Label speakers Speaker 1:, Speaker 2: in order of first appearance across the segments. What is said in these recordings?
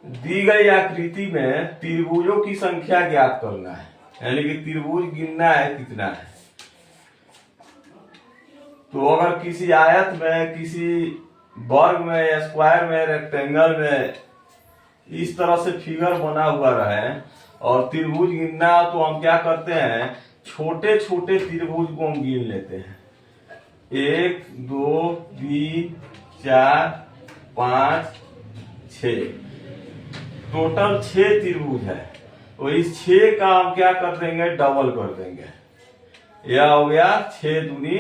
Speaker 1: दी गई आकृति में त्रिभुजों की संख्या ज्ञात करना है, यानी कि त्रिभुज गिनना है कितना है। तो अगर किसी आयत में, किसी वर्ग में, स्क्वायर में, रेक्टेंगल में इस तरह से फिगर बना हुआ रहे और त्रिभुज गिनना, तो हम क्या करते हैं, छोटे छोटे त्रिभुज को हम गिन लेते हैं। 1 2 3 4 5 6, टोटल 6 त्रिभुज है। तो इस 6 का हम क्या कर देंगे, डबल कर देंगे। यह हो गया 6 दूनी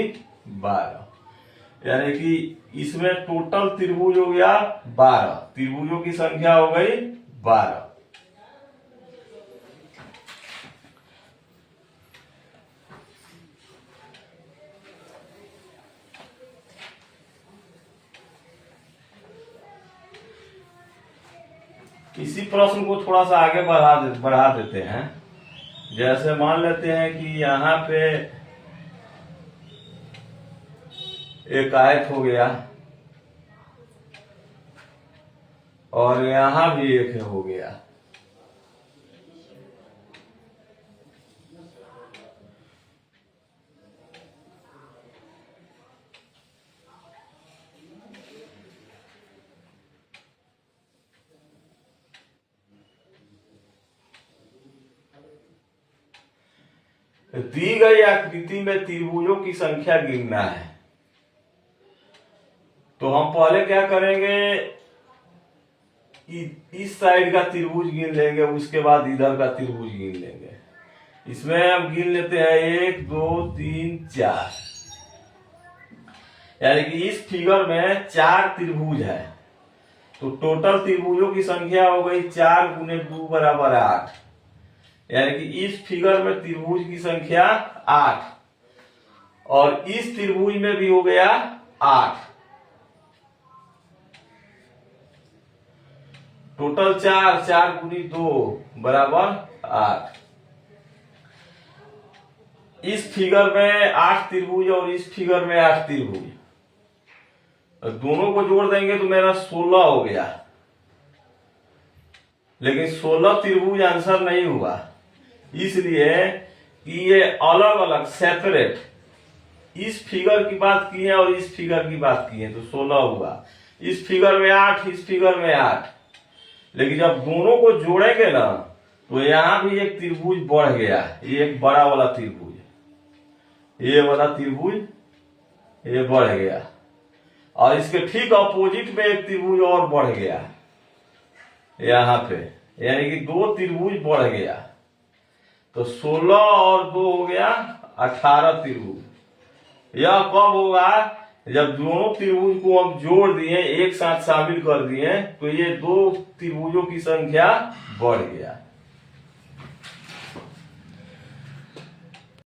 Speaker 1: 12, यानी कि इसमें टोटल त्रिभुज हो गया 12, त्रिभुजों की संख्या हो गई 12। इसी प्रश्न को थोड़ा सा आगे बढ़ा देते हैं। जैसे मान लेते हैं कि यहाँ पे एक आयत हो गया और यहाँ भी एक हो गया। दी गई आकृति में त्रिभुजों की संख्या गिनना है। तो हम पहले क्या करेंगे, इस साइड का त्रिभुज गिन लेंगे, उसके बाद इधर का त्रिभुज गिन लेंगे। इसमें हम गिन लेते हैं 1 2 3 4, यानी कि इस फिगर में 4 त्रिभुज है। तो टोटल त्रिभुजों की संख्या हो गई 4 गुने 2 बराबर 8, यानी कि इस फिगर में त्रिभुज की संख्या 8 और इस त्रिभुज में भी हो गया 8। टोटल 4, 4 गुनी 2 बराबर 8। इस फिगर में 8 त्रिभुज और इस फिगर में 8 त्रिभुज, दोनों को जोड़ देंगे तो मेरा 16 हो गया। लेकिन 16 त्रिभुज आंसर नहीं हुआ, इसलिए कि ये अलग अलग सेपरेट, इस फिगर की बात की है और इस फिगर की बात की है, तो 16 हुआ। इस फिगर में 8, इस फिगर में 8, लेकिन जब दोनों को जोड़ेंगे ना तो यहां भी एक त्रिभुज बढ़ गया। ये एक बड़ा वाला त्रिभुज, ये वाला त्रिभुज ये बढ़ गया और इसके ठीक अपोजिट में एक त्रिभुज और बढ़ गया यहां पे, यानी कि 2 त्रिभुज बढ़ गया। तो 16 और 2 हो गया 18 त्रिभुज। यह कब होगा, जब दोनों त्रिभुज को हम जोड़ दिए, एक साथ शामिल कर दिए, तो ये 2 त्रिभुजों की संख्या बढ़ गया।